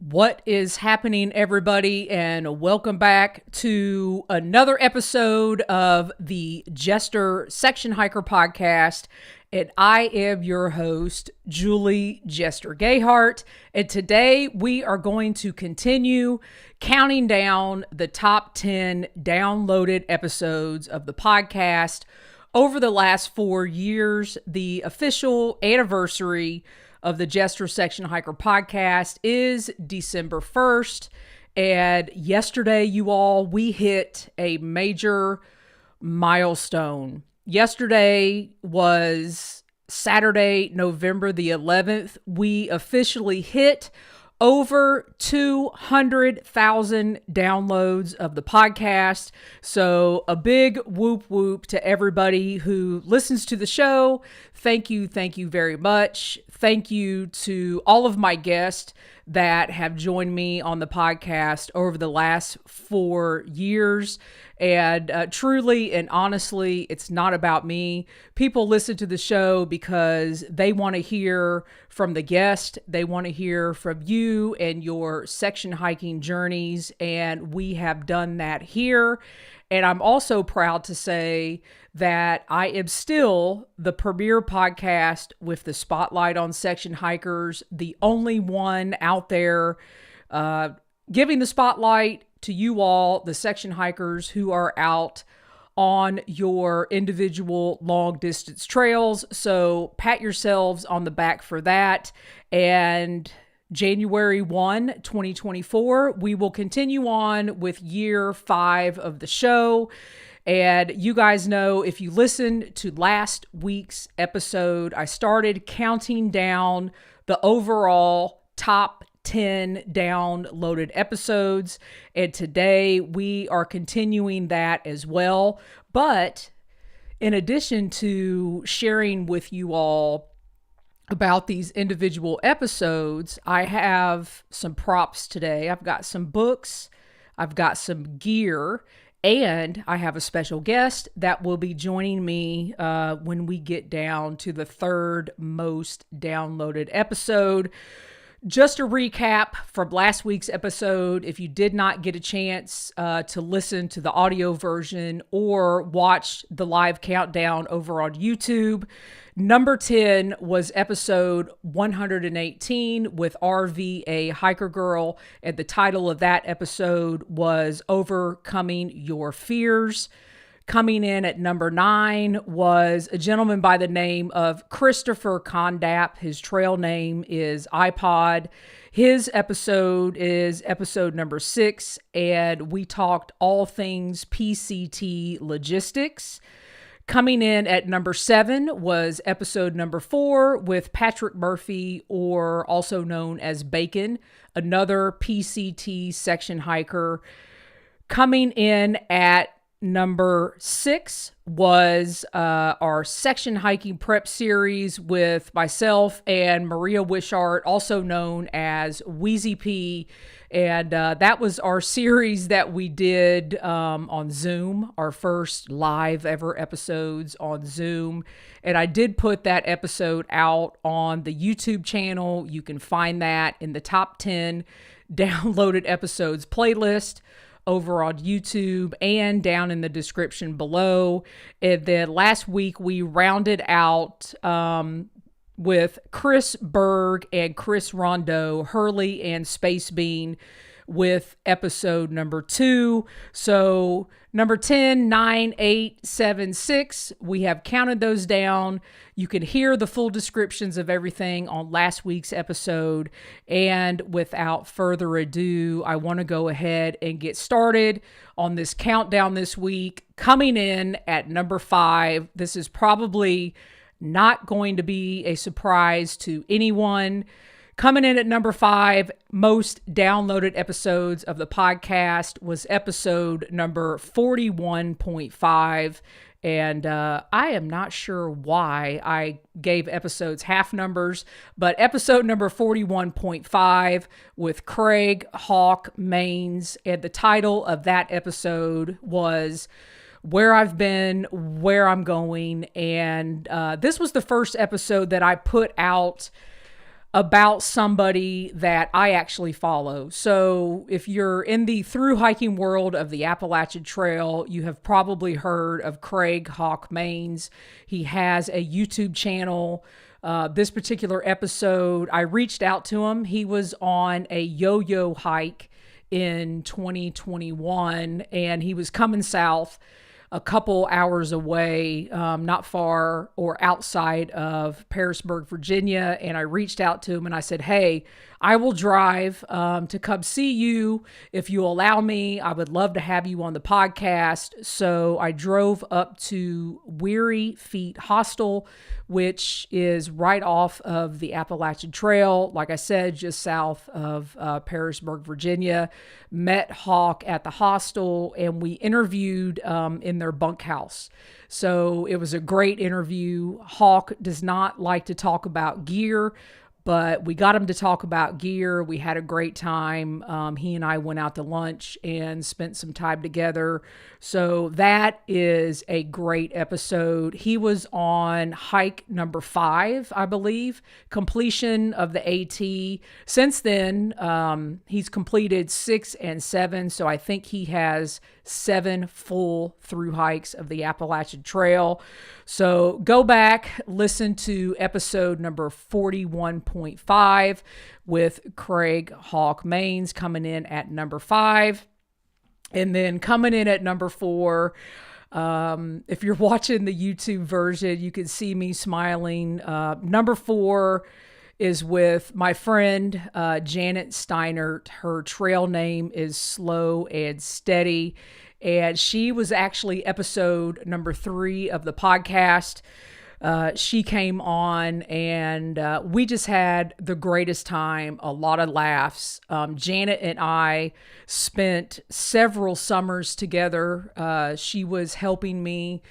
What is happening, everybody, and welcome back to another episode of the Jester Section Hiker podcast. And I am your host, Julie Jester Gayheart. And today we are going to continue counting down the top 10 downloaded episodes of the podcast over the last 4 years. The official anniversary of the Jester Section Hiker podcast is December 1st. And yesterday, we hit a major milestone. Yesterday was Saturday, November the 11th. We officially hit over 200,000 downloads of the podcast. So a big whoop whoop to everybody who listens to the show. Thank you very much. Thank you to all of my guests that have joined me on the podcast over the last 4 years. And truly and honestly, it's not about me. People listen to the show because they want to hear from the guest. They want to hear from you and your section hiking journeys. And we have done that here. And I'm also proud to say that I am still the premier podcast with the spotlight on section hikers, the only one out there giving the spotlight to you all, the section hikers who are out on your individual long distance trails. So pat yourselves on the back for that. And January 1, 2024, we will continue on with year 5 of the show. And you guys know, if you listened to last week's episode, I started counting down the overall top 10 downloaded episodes. And today we are continuing that as well. But in addition to sharing with you all about these individual episodes, I have some props today. I've got some books, I've got some gear, and I have a special guest that will be joining me when we get down to the third most downloaded episode. Just a recap from last week's episode, if you did not get a chance to listen to the audio version or watch the live countdown over on YouTube, number 10 was episode 118 with RV, a hiker girl, and the title of that episode was Overcoming Your Fears. Coming in at number 9 was a gentleman by the name of Christopher Condap. His trail name is iPod. His episode is episode number 6, and we talked all things PCT logistics. Coming in at number 7 was episode number 4 with Patrick Murphy, or also known as Bacon, another PCT section hiker. Coming in at number 6 was our section hiking prep series with myself and Maria Wishart, also known as Wheezy P. And that was our series that we did on Zoom, our first live ever episodes on Zoom. And I did put that episode out on the YouTube channel. You can find that in the top 10 downloaded episodes playlist over on YouTube and down in the description below. And then last week we rounded out with Chris Berg and Chris Rondeau, Hurley and Space Bean, with episode number 2. So number 10, 9, 8, 7, 6, we have counted those down. You can hear the full descriptions of everything on last week's episode. And without further ado, I want to go ahead and get started on this countdown this week. Coming in at number 5, this is probably not going to be a surprise to anyone. Coming in at number 5, most downloaded episodes of the podcast was episode number 41.5. And I am not sure why I gave episodes half numbers, but episode number 41.5 with Craig Hawk Maines. And the title of that episode was Where I've Been, Where I'm Going. And this was the first episode that I put out about somebody that I actually follow. So if you're in the through hiking world of the Appalachian Trail, you have probably heard of Craig Hawk Maines. He has a YouTube channel. This particular episode, I reached out to him. He was on a yo-yo hike in 2021, and he was coming south a couple hours away, not far or outside of Parisburg, Virginia. And I reached out to him and I said, hey, I will drive to come see you. If you allow me, I would love to have you on the podcast. So I drove up to Weary Feet Hostel, which is right off of the Appalachian Trail. Like I said, just south of Parisburg, Virginia. Met Hawk at the hostel and we interviewed in their bunkhouse. So it was a great interview. Hawk does not like to talk about gear, but we got him to talk about gear. We had a great time. He and I went out to lunch and spent some time together. So that is a great episode. He was on hike number 5, I believe, completion of the AT. Since then, he's completed 6 and 7. So I think he has 7 full through hikes of the Appalachian Trail. So go back, listen to episode number 41.5 with Craig Hawk Maines coming in at number 5. And then coming in at number 4, if you're watching the YouTube version, you can see me smiling. Number 4 is with my friend Janet Steinert. Her trail name is Slow and Steady. And she was actually episode number 3 of the podcast. She came on and we just had the greatest time, a lot of laughs. Janet and I spent several summers together. She was helping me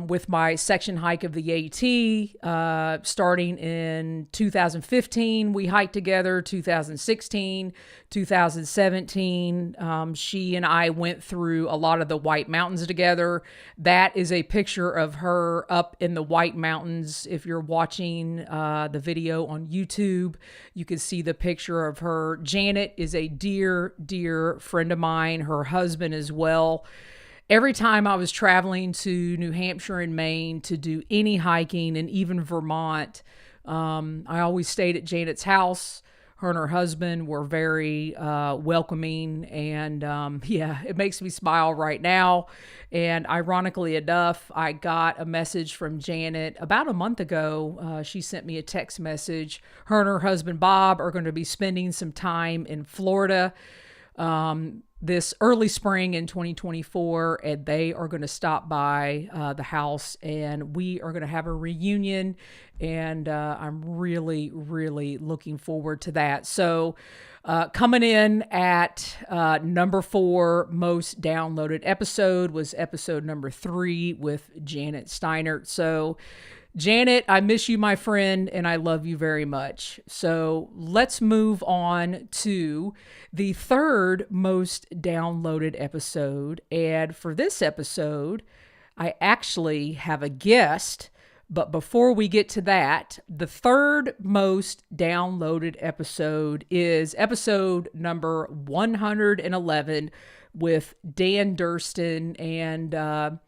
with my section hike of the AT, starting in 2015. We hiked together, 2016, 2017. She and I went through a lot of the White Mountains together. That is a picture of her up in the White Mountains. If you're watching the video on YouTube, you can see the picture of her. Janet is a dear, dear friend of mine, her husband as well. Every time I was traveling to New Hampshire and Maine to do any hiking, and even Vermont, I always stayed at Janet's house. Her and her husband were very welcoming, and it makes me smile right now. And ironically enough, I got a message from Janet about a month ago. She sent me a text message. Her and her husband, Bob, are going to be spending some time in Florida this early spring in 2024, and they are going to stop by the house, and we are going to have a reunion, and I'm really, really looking forward to that. So coming in at number 4 most downloaded episode was episode number 3 with Janet Steinert. So Janet, I miss you, my friend, and I love you very much. So let's move on to the 3rd most downloaded episode. And for this episode, I actually have a guest. But before we get to that, the 3rd most downloaded episode is episode number 111 with Dan Durston, and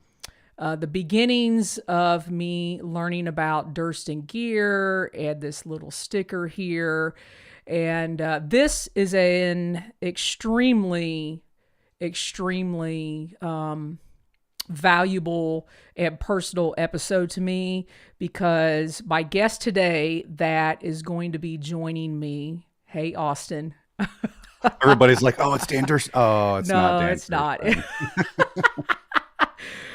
the beginnings of me learning about Durston gear and this little sticker here. And this is an extremely, extremely valuable and personal episode to me, because my guest today that is going to be joining me, hey, Austin. Everybody's like, oh, it's Dan Durston. Oh, it's not Dan. No, it's not.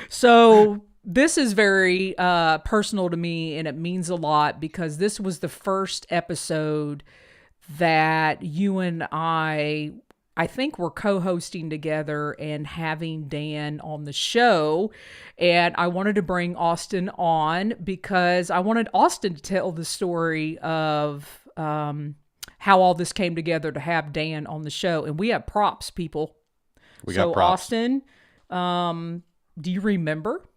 So this is very personal to me, and it means a lot, because this was the first episode that you and I think we're co-hosting together and having Dan on the show. And I wanted to bring Austin on because I wanted Austin to tell the story of how all this came together to have Dan on the show. And we have props, people. We got props. Austin, do you remember?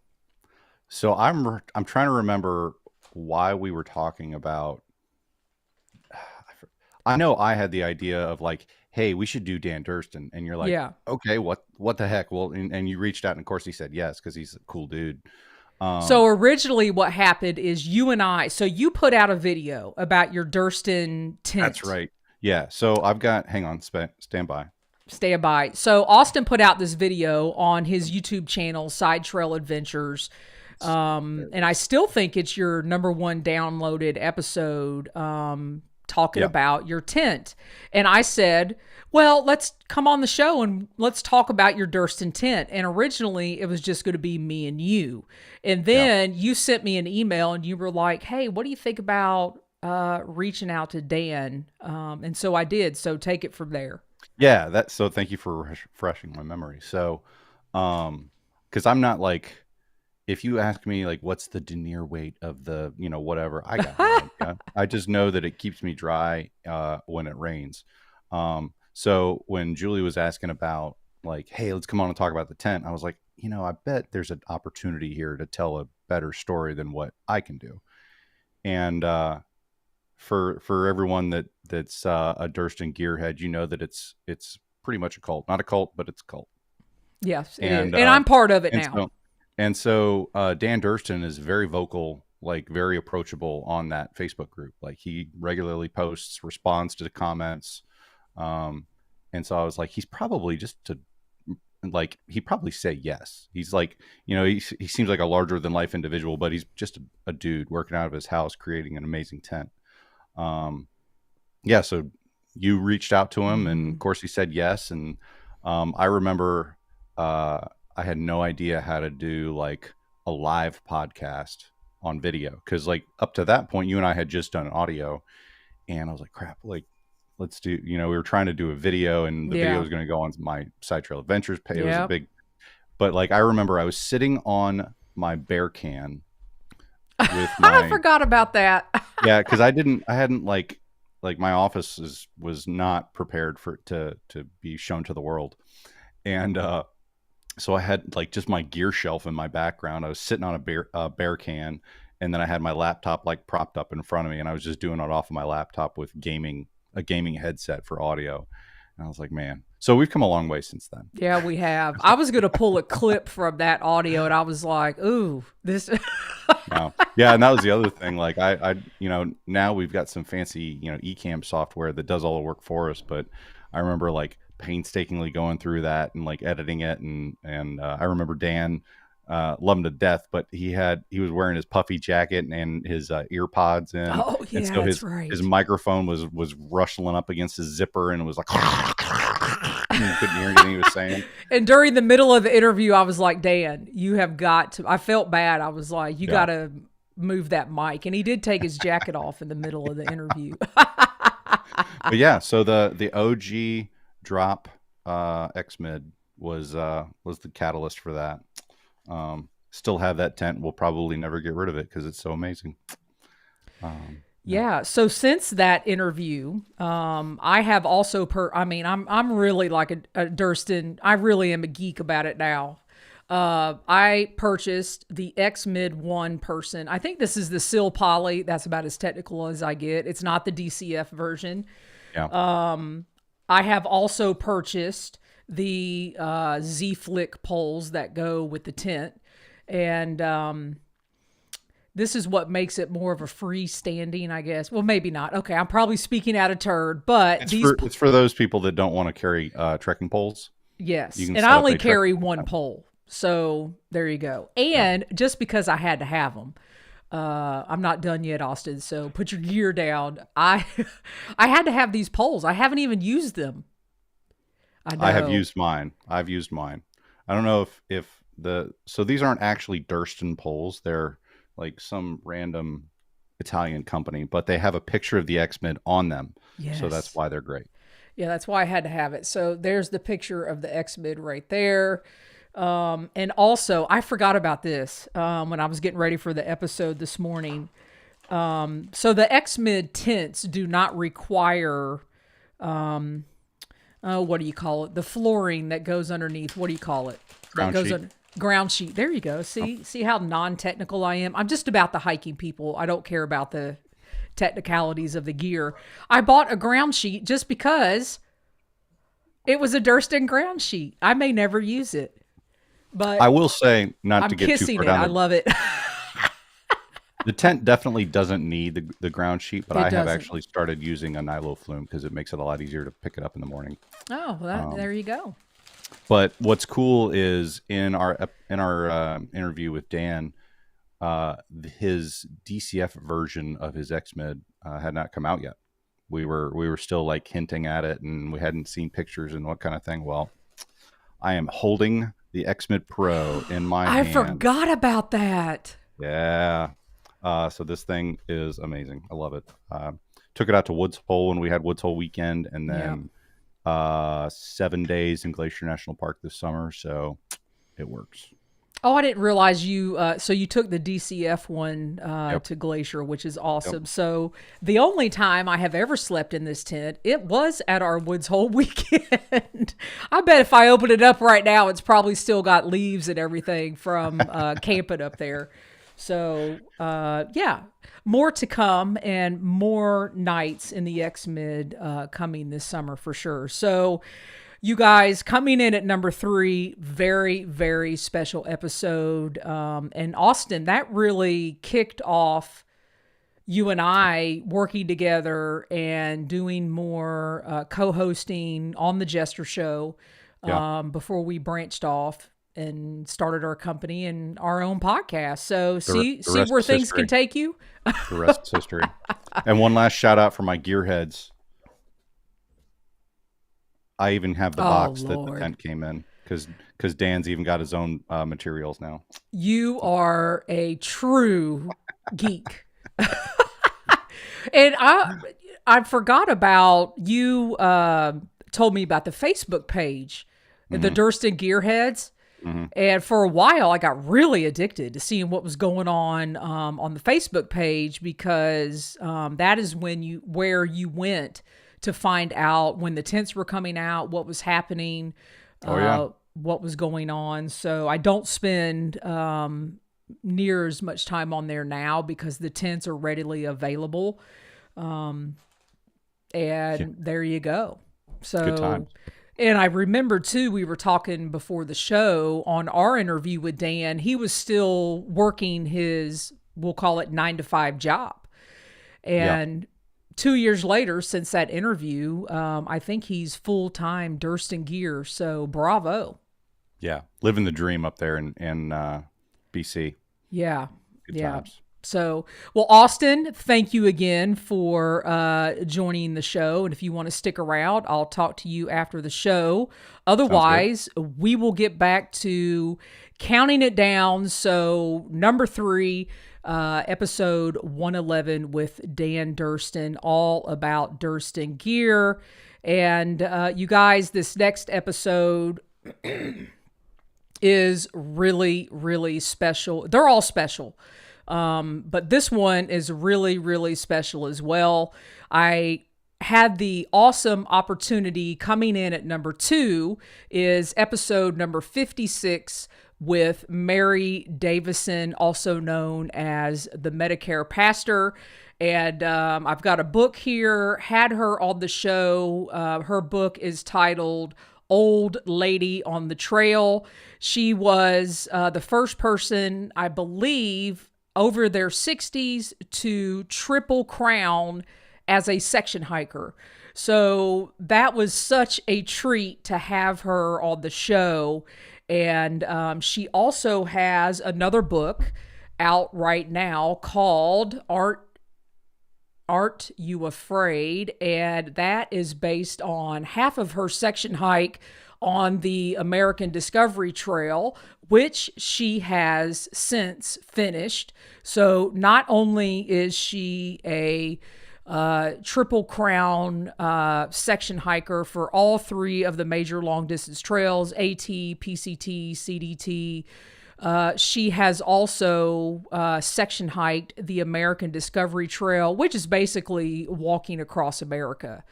So I'm trying to remember why we were talking about I know I had the idea of like, hey, we should do Dan Durston, and you're like, Yeah. okay, what the heck? Well, and you reached out, and of course he said yes because he's a cool dude. So originally what happened is so you put out a video about your Durston tent. That's right. Yeah. So I've got. Hang on, stand by. Stand by. So Austin put out this video on his YouTube channel, Side Trail Adventures. And I still think it's your number one downloaded episode, talking about your tent. And I said, well, let's come on the show and let's talk about your Durston tent. And originally it was just going to be me and you. And then you sent me an email and you were like, hey, what do you think about reaching out to Dan? And so I did. So take it from there. Yeah, so thank you for refreshing my memory. So, because I'm not like, if you ask me like, what's the denier weight of the, whatever, I got no idea. I just know that it keeps me dry when it rains. So when Julie was asking about like, hey, let's come on and talk about the tent, I was like, I bet there's an opportunity here to tell a better story than what I can do. And for everyone that's a Durston gearhead, that it's pretty much a cult. Not a cult, but it's a cult. Yes, and I'm part of it now. So Dan Durston is very vocal, like very approachable on that Facebook group. Like he regularly posts, responds to the comments. And so I was like, he's probably he'd probably say yes. He's like, he seems like a larger than life individual, but he's just a dude working out of his house, creating an amazing tent. So you reached out to him, and of course he said yes. And I remember I had no idea how to do like a live podcast on video, because like up to that point you and I had just done audio, and I was like, crap, like let's do, we were trying to do a video, and the video was going to go on my Side Trail Adventures page. It was a big, but like I remember I was sitting on my bear can with I forgot about that. Yeah, because I hadn't like my office was not prepared for it to be shown to the world. And so I had like just my gear shelf in my background. I was sitting on a bear can, and then I had my laptop like propped up in front of me, and I was just doing it off of my laptop with a gaming headset for audio. And I was like, man, so we've come a long way since then. Yeah, we have. I was going to pull a clip from that audio, and I was like, ooh, this. No. Yeah, and that was the other thing. Like I now we've got some fancy, eCam software that does all the work for us. But I remember like painstakingly going through that and like editing it, and I remember Dan loved him to death, but he was wearing his puffy jacket and his ear pods in. Oh yeah, and so that's right. His microphone was rustling up against his zipper, and it was like you couldn't hear anything he was saying. And during the middle of the interview, I was like, Dan, you have got to. I felt bad. I was like, you got to move that mic. And he did take his jacket off in the middle of the interview. But yeah, so the OG drop X-Mid was the catalyst for that. Still have that tent. We'll probably never get rid of it because it's so amazing. Yeah. So since that interview, I have also I'm really like a Durston. I really am a geek about it now. I purchased the X-Mid 1 person. I think this is the Sil Poly. That's about as technical as I get. It's not the DCF version. Yeah. I have also purchased the Z-Flick poles that go with the tent. And this is what makes it more of a freestanding, I guess. Well, maybe not. Okay, I'm probably speaking out of turn, but it's for those people that don't want to carry trekking poles. Yes, and I only carry one pole. So there you go. And just because I had to have them, I'm not done yet, Austin. So put your gear down. I had to have these poles. I haven't even used them. I have used mine. I've used mine. I don't know if so these aren't actually Durston poles. They're like some random Italian company, but they have a picture of the X-Mid on them. Yes. So that's why they're great. Yeah, that's why I had to have it. So there's the picture of the X-Mid right there. And also, I forgot about this when I was getting ready for the episode this morning. So the X-Mid tents do not require, what do you call it? The flooring that goes underneath. What do you call it? Ground sheet. There you go. See how non-technical I am. I'm just about the hiking people. I don't care about the technicalities of the gear. I bought a ground sheet just because it was a Durston ground sheet. I may never use it, but I will say, not I'm to get too kissing far it. down I love it. the tent definitely doesn't need the ground sheet, but It I have doesn't. actually started using a nylon flume because it makes it a lot easier to pick it up in the morning. Oh, well, there you go. But what's cool is in our interview with Dan, his DCF version of his XMID had not come out yet. We were still like hinting at it, and we hadn't seen pictures and what kind of thing. Well, I am holding the XMID Pro in my I hand. forgot about that. Yeah. So this thing is amazing. I love it. Took it out to Woods Hole when we had Woods Hole weekend, and then 7 days in Glacier National Park this summer. So it works. Oh, I didn't realize you. So you took the DCF one Yep. to Glacier, which is awesome. Yep. So the only time I have ever slept in this tent, it was at our Woods Hole weekend. I bet if I open it up right now, it's probably still got leaves and everything from camping up there. So yeah, more to come and more nights in the XMID coming this summer for sure. So you guys, coming in at number 3, very, very special episode. And Austin, that really kicked off you and I working together and doing more co-hosting on the Jester show before we branched off and started our company and our own podcast. So see where things can take you. The rest is history. And one last shout out for my gearheads. I even have the box that the tent came in because Dan's even got his own materials now. You are a true geek. And I forgot about you told me about the Facebook page, the Durston Gearheads. Mm-hmm. And for a while, I got really addicted to seeing what was going on the Facebook page because that is where you went to find out when the tents were coming out, what was happening, what was going on. So I don't spend near as much time on there now because the tents are readily available. And there you go. So good times. And I remember too, we were talking before the show on our interview with Dan, he was still working his, we'll call it 9-to-5 job. And 2 years later, since that interview, I think he's full-time Durston Gear. So bravo. Yeah. Living the dream up there in BC. Yeah. Good times. So, well, Austin, thank you again for joining the show. And if you want to stick around, I'll talk to you after the show. Otherwise, we will get back to counting it down. So, number 3, episode 111 with Dan Durston, all about Durston gear. And you guys, this next episode is really, really special. They're all special. But this one is really, really special as well. I had the awesome opportunity coming in at number 2 is episode number 56 with Mary Davison, also known as the Medicare Pastor. And I've got a book here, had her on the show. Her book is titled Old Lady on the Trail. She was the first person, I believe, over their 60s to Triple Crown as a section hiker. So that was such a treat to have her on the show. And she also has another book out right now called Aren't You Afraid? And that is based on half of her section hike on the American Discovery Trail, which she has since finished. So not only is she a Triple Crown section hiker for all 3 of the major long distance trails, AT, PCT, CDT, she has also section hiked the American Discovery Trail, which is basically walking across America.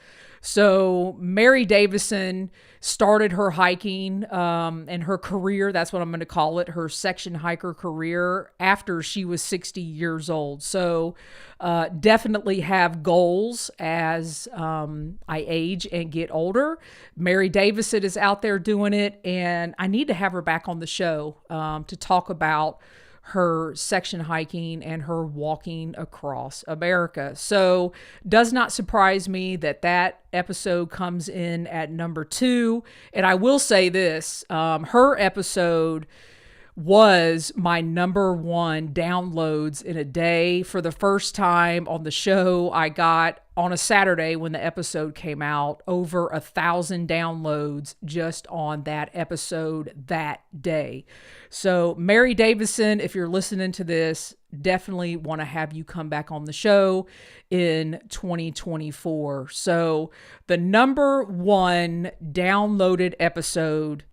So Mary Davison started her hiking and her career, that's what I'm going to call it, her section hiker career, after she was 60 years old. So definitely have goals as I age and get older. Mary Davison is out there doing it, and I need to have her back on the show to talk about her section hiking and her walking across America. So does not surprise me that that episode comes in at number 2. And I will say this, her episode was my number 1 downloads in a day. For the first time on the show, I got, on a Saturday when the episode came out, over 1,000 downloads just on that episode that day. So Mary Davison, if you're listening to this, definitely want to have you come back on the show in 2024. So the number 1 downloaded episode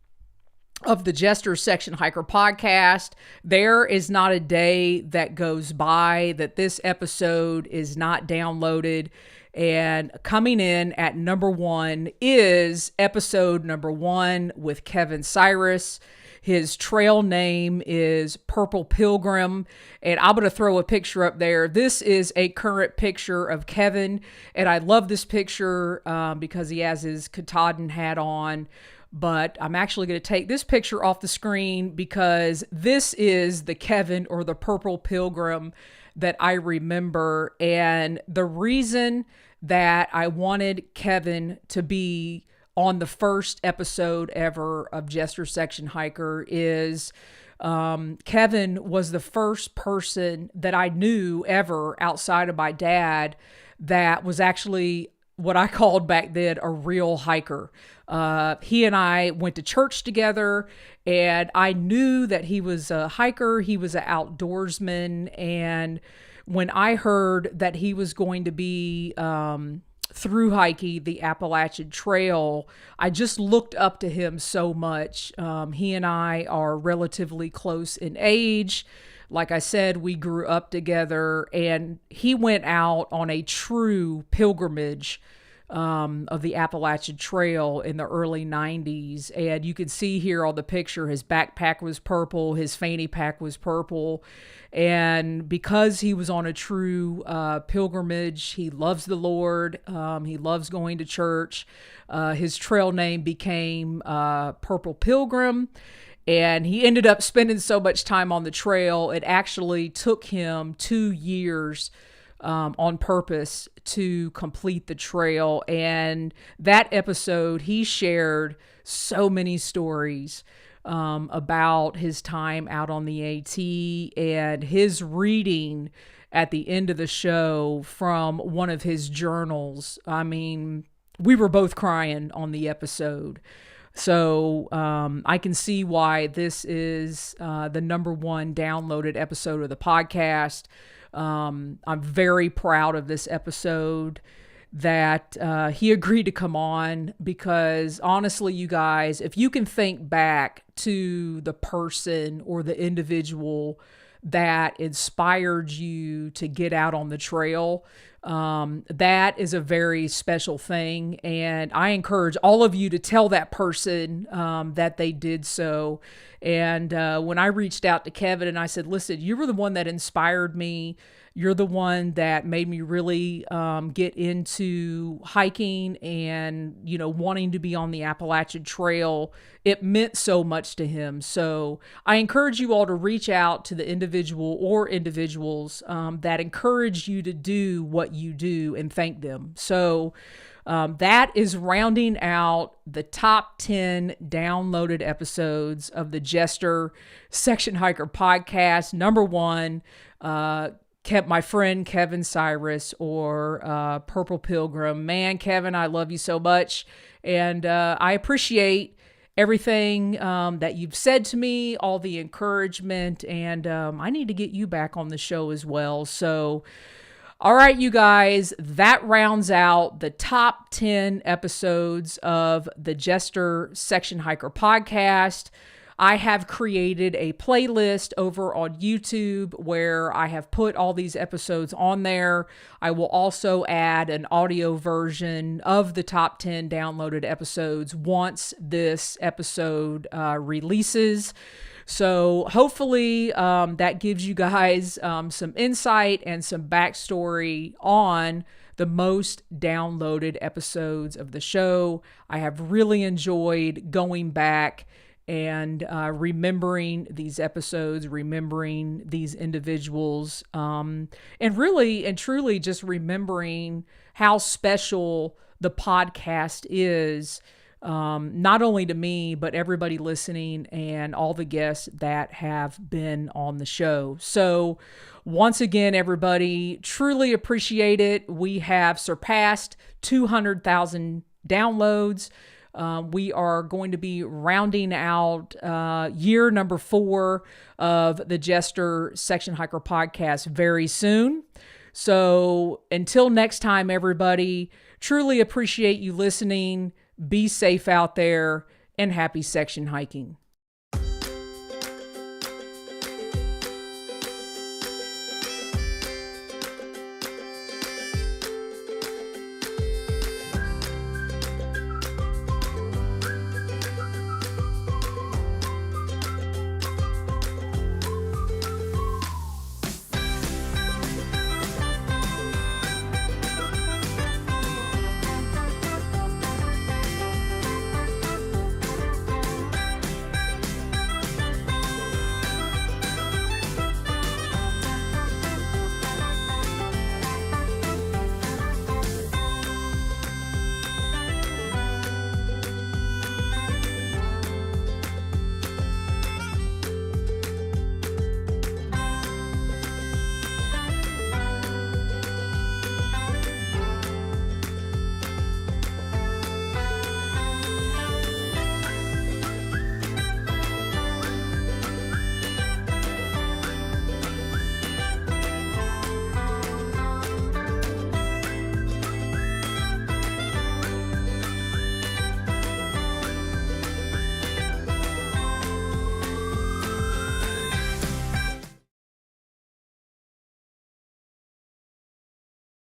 of the Jester Section Hiker podcast. There is not a day that goes by that this episode is not downloaded. And coming in at number 1 is episode number 1 with Kevin Cyrus. His trail name is Purple Pilgrim, and I'm going to throw a picture up there. This is a current picture of Kevin, and I love this picture because he has his Katahdin hat on. But I'm actually going to take this picture off the screen because this is the Kevin, or the Purple Pilgrim, that I remember. And the reason that I wanted Kevin to be on the first episode ever of Jester Section Hiker is Kevin was the first person that I knew ever outside of my dad that was actually what I called back then a real hiker. He and I went to church together, and I knew that he was a hiker. He was an outdoorsman. And when I heard that he was going to be through hiking the Appalachian Trail, I just looked up to him so much. He and I are relatively close in age. Like I said, we grew up together, and he went out on a true pilgrimage of the Appalachian Trail in the early 90s. And you can see here on the picture, his backpack was purple, his fanny pack was purple. And because he was on a true pilgrimage, he loves the Lord. He loves going to church. His trail name became Purple Pilgrim. And he ended up spending so much time on the trail, it actually took him 2 years on purpose to complete the trail. And that episode, he shared so many stories about his time out on the AT, and his reading at the end of the show from one of his journals. I mean, we were both crying on the episode. So I can see why this is the number 1 downloaded episode of the podcast. I'm very proud of this episode that he agreed to come on, because honestly, you guys, if you can think back to the person or the individual that inspired you to get out on the trail, that is a very special thing. And I encourage all of you to tell that person that they did so. And when I reached out to Kevin and I said, listen, you were the one that inspired me. You're the one that made me really get into hiking and, you know, wanting to be on the Appalachian Trail. It meant so much to him. So I encourage you all to reach out to the individual or individuals that encourage you to do what you do, and thank them. So that is rounding out the top 10 downloaded episodes of the Jester Section Hiker podcast. Number 1, kept my friend Kevin Cyrus, or Purple Pilgrim. Man, Kevin, I love you so much. And I appreciate everything that you've said to me, all the encouragement, and I need to get you back on the show as well. So, all right, you guys, that rounds out the top 10 episodes of the Jester Section Hiker podcast. I have created a playlist over on YouTube where I have put all these episodes on there. I will also add an audio version of the top 10 downloaded episodes once this episode releases. So hopefully that gives you guys some insight and some backstory on the most downloaded episodes of the show. I have really enjoyed going back and remembering these episodes, remembering these individuals, and really and truly just remembering how special the podcast is, not only to me, but everybody listening and all the guests that have been on the show. So once again, everybody, truly appreciate it. We have surpassed 200,000 downloads. We are going to be rounding out year number 4 of the Jester Section Hiker podcast very soon. So until next time, everybody, truly appreciate you listening. Be safe out there and happy section hiking.